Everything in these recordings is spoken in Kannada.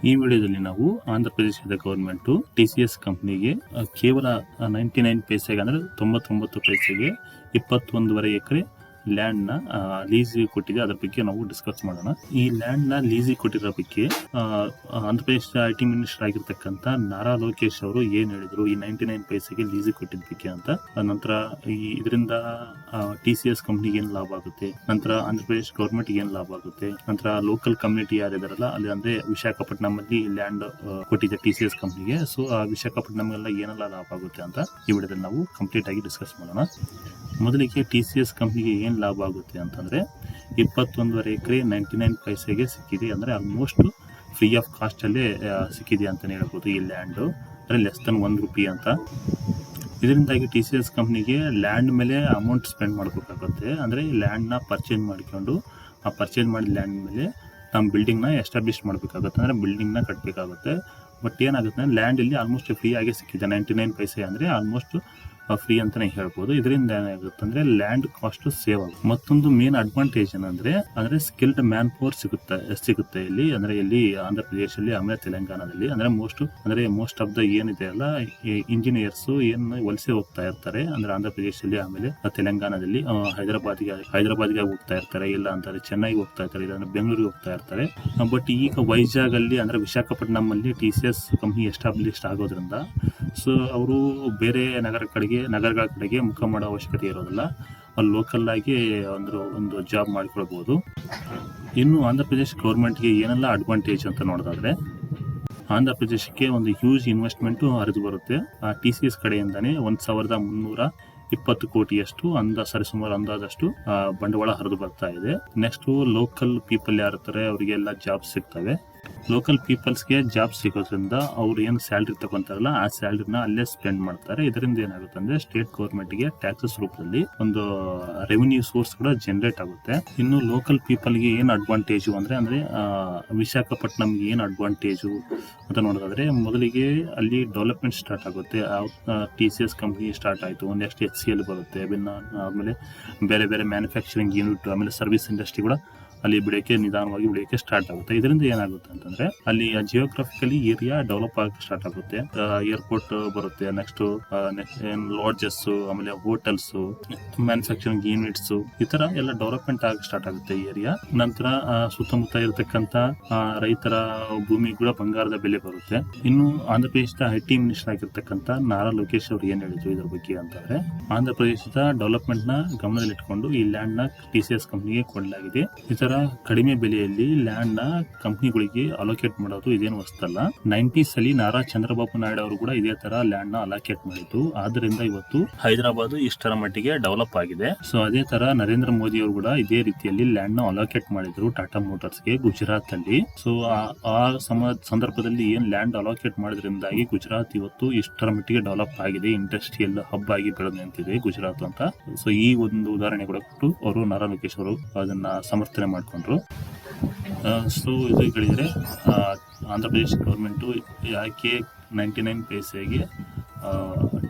ಈ ವಿಡಿಯೋದಲ್ಲಿ ನಾವು ಆಂಧ್ರ ಪ್ರದೇಶದ ಗವರ್ಮೆಂಟ್ TCS ಕಂಪನಿಗೆ ಕೇವಲ 99 ಪೈಸೆಗೆ ಅಂದ್ರೆ 99 ಪೈಸೆಗೆ 21.5 ಎಕರೆ ಲ್ಯಾಂಡ್ ನ ಲೀಸ್ ಕೊಟ್ಟಿದೆ. ಅದರ ಬಗ್ಗೆ ನಾವು ಡಿಸ್ಕಸ್ ಮಾಡೋಣ. ಈ ಲ್ಯಾಂಡ್ ನ ಲೀಸ್ ಕೊಟ್ಟಿರೋ ಬಗ್ಗೆ ಆಂಧ್ರ ಪ್ರದೇಶದ IT ಮಿನಿಸ್ಟರ್ ಆಗಿರ್ತಕ್ಕಂಥ ನಾರಾ ಲೋಕೇಶ್ ಅವರು ಏನ್ ಹೇಳಿದ್ರು ಈ 99 ಪೈಸೆಗೆ ಲೀಸ್ ಕೊಟ್ಟಿದ್ದ ಬಗ್ಗೆ ಅಂತ. ನಂತರ ಇದರಿಂದ TCS ಕಂಪನಿಗೆ ಏನ್ ಲಾಭ ಆಗುತ್ತೆ, ನಂತರ ಆಂಧ್ರ ಪ್ರದೇಶ ಗವರ್ಮೆಂಟ್ ಏನ್ ಲಾಭ ಆಗುತ್ತೆ, ನಂತರ ಲೋಕಲ್ ಕಮ್ಯುನಿಟಿ ಯಾರಿದಾರಲ್ಲ ಅಲ್ಲಿ ಅಂದ್ರೆ ವಿಶಾಖಪಟ್ಟಣಂ ಅಲ್ಲಿ ಲ್ಯಾಂಡ್ ಕೊಟ್ಟಿದೆ TCS ಕಂಪನಿಗೆ. ಸೊ ಆ ವಿಶಾಖಪಟ್ಟಣಂ ಎಲ್ಲ ಏನೆಲ್ಲ ಲಾಭ ಆಗುತ್ತೆ ಅಂತ ಈ ವಿಡಿಯೋದಲ್ಲಿ ನಾವು ಕಂಪ್ಲೀಟ್ ಆಗಿ ಡಿಸ್ಕಸ್ ಮಾಡೋಣ. ಮೊದಲಿಗೆ TCS ಕಂಪನಿಗೆ ಏನ್ ಲಾಭ ಆಗುತ್ತೆ ಅಂತಂದ್ರೆ 21.5 ಎಕರೆ 99 ಪೈಸೆಗೆ ಸಿಕ್ಕಿದೆ. ಅಂದ್ರೆ ಆಲ್ಮೋಸ್ಟ್ ಫ್ರೀ ಆಫ್ ಕಾಸ್ಟ್ ಅಲ್ಲೇ ಸಿಕ್ಕಿದೆ ಅಂತಾನೆ ಹೇಳ್ಬೋದು. ಈ ಲ್ಯಾಂಡ್ ಅಂದ್ರೆ ಲೆಸ್ ದನ್ ₹1 ಅಂತ. ಇದರಿಂದಾಗಿ TCS ಕಂಪನಿಗೆ ಲ್ಯಾಂಡ್ ಮೇಲೆ ಅಮೌಂಟ್ ಸ್ಪೆಂಡ್ ಮಾಡ್ಬೇಕಾಗುತ್ತೆ. ಅಂದ್ರೆ ಲ್ಯಾಂಡ್ ನ ಪರ್ಚೇಸ್ ಮಾಡಿಕೊಂಡು ಆ ಪರ್ಚೇಸ್ ಮಾಡಿದ ಲ್ಯಾಂಡ್ ಮೇಲೆ ನಮ್ಮ ಬಿಲ್ಡಿಂಗ್ ನ ಎಸ್ಟಾಬ್ಲಿಷ್ ಮಾಡ್ಬೇಕಾಗುತ್ತೆ, ಅಂದ್ರೆ ಬಿಲ್ಡಿಂಗ್ ನ ಕಟ್ಟಬೇಕಾಗುತ್ತೆ. ಬಟ್ ಏನಾಗುತ್ತೆ ಲ್ಯಾಂಡ್ ಇಲ್ಲಿ ಆಲ್ಮೋಸ್ಟ್ ಫ್ರೀ ಆಗಿ ಸಿಕ್ಕಿದೆ. 99 ಪೈಸೆ ಅಂದ್ರೆ ಆಲ್ಮೋಸ್ಟ್ ಫ್ರೀ ಅಂತಾನೆ ಹೇಳ್ಬೋದು. ಇದರಿಂದ ಏನಾಗುತ್ತೆ ಅಂದ್ರೆ ಲ್ಯಾಂಡ್ ಕಾಸ್ಟ್ ಸೇವ್ ಆಗುತ್ತೆ. ಮತ್ತೊಂದು ಮೇನ್ ಅಡ್ವಾಂಟೇಜ್ ಏನಂದ್ರೆ ಸ್ಕಿಲ್ಡ್ ಮ್ಯಾನ್ ಪವರ್ ಸಿಗುತ್ತೆ ಇಲ್ಲಿ. ಅಂದ್ರೆ ಇಲ್ಲಿ ಆಂಧ್ರ ಪ್ರದೇಶದಲ್ಲಿ ಆಮೇಲೆ ತೆಲಂಗಾಣದಲ್ಲಿ ಅಂದ್ರೆ ಮೋಸ್ಟ್ ಆಫ್ ದ ಏನಿದೆ ಅಲ್ಲ ಇಂಜಿನಿಯರ್ಸ್ ಏನ್ ವಲಸೆ ಹೋಗ್ತಾ ಇರ್ತಾರೆ. ಅಂದ್ರೆ ಆಂಧ್ರ ಪ್ರದೇಶದಲ್ಲಿ ಆಮೇಲೆ ತೆಲಂಗಾಣದಲ್ಲಿ ಹೈದರಾಬಾದ್ಗೆ ಹೋಗ್ತಾ ಇರ್ತಾರೆ, ಇಲ್ಲ ಅಂತಾರೆ ಚೆನ್ನೈಗೆ ಹೋಗ್ತಾ ಇರ್ತಾರೆ, ಇಲ್ಲ ಅಂದ್ರೆ ಬೆಂಗಳೂರಿಗೆ ಹೋಗ್ತಾ ಇರ್ತಾರೆ. ಬಟ್ ಈಗ ವೈಜಾಗ್ ಅಲ್ಲಿ ಅಂದ್ರೆ ವಿಶಾಖಪಟ್ಟಣಂ ಅಲ್ಲಿ TCS ಕಂಪನಿ ಎಸ್ಟಾಬ್ಲಿಷ್ ಆಗೋದ್ರಿಂದ ಸೊ ಅವರು ಬೇರೆ ನಗರಗಳ ಕಡೆಗೆ ಮುಖ ಮಾಡೋ ಅವಶ್ಯಕತೆ ಇರೋದಿಲ್ಲ. ಅಲ್ಲಿ ಲೋಕಲ್ ಆಗಿ ಒಂದು ಜಾಬ್ ಮಾಡ್ಕೊಳ್ಬಹುದು. ಇನ್ನು ಆಂಧ್ರ ಪ್ರದೇಶ ಗೌರ್ಮೆಂಟ್ಗೆ ಏನೆಲ್ಲ ಅಡ್ವಾಂಟೇಜ್ ಅಂತ ನೋಡೋದಾದ್ರೆ, ಆಂಧ್ರ ಪ್ರದೇಶಕ್ಕೆ ಒಂದು ಹ್ಯೂಜ್ ಇನ್ವೆಸ್ಟ್ಮೆಂಟ್ ಹರಿದು ಬರುತ್ತೆ. TCS ಕಡೆಯಿಂದಾನೇ 1320 ಕೋಟಿಯಷ್ಟು ಸರಿಸುಮಾರು ಅಂದಾಜಷ್ಟು ಬಂಡವಾಳ ಹರಿದು ಬರ್ತಾ ಇದೆ. ನೆಕ್ಸ್ಟ್ ಲೋಕಲ್ ಪೀಪಲ್ ಯಾರಿರ್ತಾರೆ ಅವರಿಗೆಲ್ಲ ಜಾಬ್ ಸಿಗ್ತವೆ. ಲೋಕಲ್ ಪೀಪಲ್ಸ್ಗೆ ಜಾಬ್ ಸಿಗೋದ್ರಿಂದ ಅವ್ರು ಏನು ಸ್ಯಾಲ್ರಿ ತಗೊಂತಾರಲ್ಲ ಆ ಸ್ಯಾಲ್ರಿನ ಅಲ್ಲೇ ಸ್ಪೆಂಡ್ ಮಾಡ್ತಾರೆ. ಇದರಿಂದ ಏನಾಗುತ್ತೆ ಅಂದ್ರೆ ಸ್ಟೇಟ್ ಗೌರ್ಮೆಂಟ್ಗೆ ಟ್ಯಾಕ್ಸಸ್ ರೂಪದಲ್ಲಿ ಒಂದು ರೆವಿನ್ಯೂ ಸೋರ್ಸ್ ಕೂಡ ಜನರೇಟ್ ಆಗುತ್ತೆ. ಇನ್ನು ಲೋಕಲ್ ಪೀಪಲ್ಗೆ ಏನು ಅಡ್ವಾಂಟೇಜು ಅಂದ್ರೆ ವಿಶಾಖಪಟ್ಟಣಂಗೆ ಏನು ಅಡ್ವಾಂಟೇಜು ಅಂತ ನೋಡೋದಾದ್ರೆ, ಮೊದಲಿಗೆ ಅಲ್ಲಿ ಡೆವಲಪ್ಮೆಂಟ್ ಸ್ಟಾರ್ಟ್ ಆಗುತ್ತೆ. TCS ಕಂಪನಿ ಸ್ಟಾರ್ಟ್ ಆಯಿತು, ನೆಕ್ಸ್ಟ್ HCL ಬರುತ್ತೆ, ಆಮೇಲೆ ಬೇರೆ ಬೇರೆ ಮ್ಯಾನುಫ್ಯಾಕ್ಚರಿಂಗ್ ಯೂನಿಟ್, ಆಮೇಲೆ ಸರ್ವಿಸ್ ಇಂಡಸ್ಟ್ರಿ ಕೂಡ ಅಲ್ಲಿ ನಿಧಾನವಾಗಿ ಬೆಳೆಯಕ್ಕೆ ಸ್ಟಾರ್ಟ್ ಆಗುತ್ತೆ. ಇದರಿಂದ ಏನಾಗುತ್ತೆ ಅಂತಂದ್ರೆ ಅಲ್ಲಿ ಜಿಯೋಗ್ರಫಿಕಲಿ ಏರಿಯಾ ಡೆವಲಪ್ ಆಗಕ್ಕೆ ಸ್ಟಾರ್ಟ್ ಆಗುತ್ತೆ. ಏರ್ಪೋರ್ಟ್ ಬರುತ್ತೆ, ನೆಕ್ಸ್ಟ್ ಲಾಡ್ಜಸ್, ಆಮೇಲೆ ಹೋಟೆಲ್ಸ್, ಮ್ಯಾನುಫ್ಯಾಕ್ಚರಿಂಗ್ ಯೂನಿಟ್ಸ್, ಈ ತರ ಎಲ್ಲ ಡೆವಲಪ್ಮೆಂಟ್ ಆಗಕ್ಕೆ ಸ್ಟಾರ್ಟ್ ಆಗುತ್ತೆ ಏರಿಯಾ. ನಂತರ ಸುತ್ತಮುತ್ತ ಇರತಕ್ಕಂತ ರೈತರ ಭೂಮಿ ಕೂಡ ಬಂಗಾರದ ಬೆಲೆ ಬರುತ್ತೆ. ಇನ್ನು ಆಂಧ್ರ ಪ್ರದೇಶದ IT ಮಿನಿಸ್ಟರ್ ಆಗಿರ್ತಕ್ಕಂಥ ನಾರಾ ಲೋಕೇಶ್ ಅವರು ಏನ್ ಹೇಳಿದ್ರು ಇದ್ರ ಬಗ್ಗೆ ಅಂತಂದ್ರೆ, ಆಂಧ್ರ ಪ್ರದೇಶದ ಡೆವಲಪ್ಮೆಂಟ್ ನ ಗಮನದಲ್ಲಿಟ್ಕೊಂಡು ಈ ಲ್ಯಾಂಡ್ ನ TCS ಕಂಪನಿಗೆ ಕೊಡಲಾಗಿದೆ. ಈ ತರ ಕಡಿಮೆ ಬೆಲೆಯಲ್ಲಿ ಲ್ಯಾಂಡ್ ನ ಕಂಪನಿಗಳಿಗೆ ಅಲೋಕೇಟ್ ಮಾಡೋದು ಇದೇನು ಹೊಸದಲ್ಲ. 90s ಅಲ್ಲಿ ನಾರಾ ಚಂದ್ರಬಾಬು ನಾಯ್ಡು ಅವರು ಕೂಡ ಇದೇ ತರ ಲ್ಯಾಂಡ್ ನ ಅಲೋಕೇಟ್ ಮಾಡಿದ್ರು. ಆದ್ರಿಂದ ಇವತ್ತು ಹೈದರಾಬಾದ್ ಇಷ್ಟರ ಮಟ್ಟಿಗೆ ಡೆವಲಪ್ ಆಗಿದೆ. ಸೊ ಅದೇ ತರ ನರೇಂದ್ರ ಮೋದಿ ಅವರು ಕೂಡ ಇದೇ ರೀತಿಯಲ್ಲಿ ಲ್ಯಾಂಡ್ ನ ಅಲೋಕೇಟ್ ಮಾಡಿದ್ರು ಟಾಟಾ ಮೋಟಾರ್ಸ್ಗೆ ಗುಜರಾತ್ ಅಲ್ಲಿ. ಸೊ ಆ ಸಂದರ್ಭದಲ್ಲಿ ಏನ್ ಲ್ಯಾಂಡ್ ಅಲೋಕೇಟ್ ಮಾಡೋದ್ರಿಂದಾಗಿ ಗುಜರಾತ್ ಇವತ್ತು ಇಷ್ಟರ ಮಟ್ಟಿಗೆ ಡೆವಲಪ್ ಆಗಿದೆ, ಇಂಡಸ್ಟ್ರಿಯಲ್ ಹಬ್ ಆಗಿ ಬೆಳೆದು ನಿಂತಿದೆ ಗುಜರಾತ್ ಅಂತ. ಸೊ ಈ ಒಂದು ಉದಾಹರಣೆ ಕೂಡ ಕೊಟ್ಟು ಅವರು ನಾರಾ ಲೋಕೇಶ್ ಅವರು ಅದನ್ನ ಸಮರ್ಥನೆ ಮಾಡ್ಕೊಂಡ್ರು. ಸೊ ಇದು ಹೇಳಿದ್ರೆ ಆಂಧ್ರ ಪ್ರದೇಶ ಗೌರ್ಮೆಂಟು ಯಾಕೆ 99 ಪೈಸೆಗೆ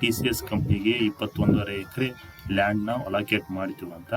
TCS ಕಂಪ್ನಿಗೆ 21.5 ಎಕರೆ ಲ್ಯಾಂಡ್ ನ ಅಲೋಕೇಟ್ ಮಾಡಿದ್ರು ಅಂತ.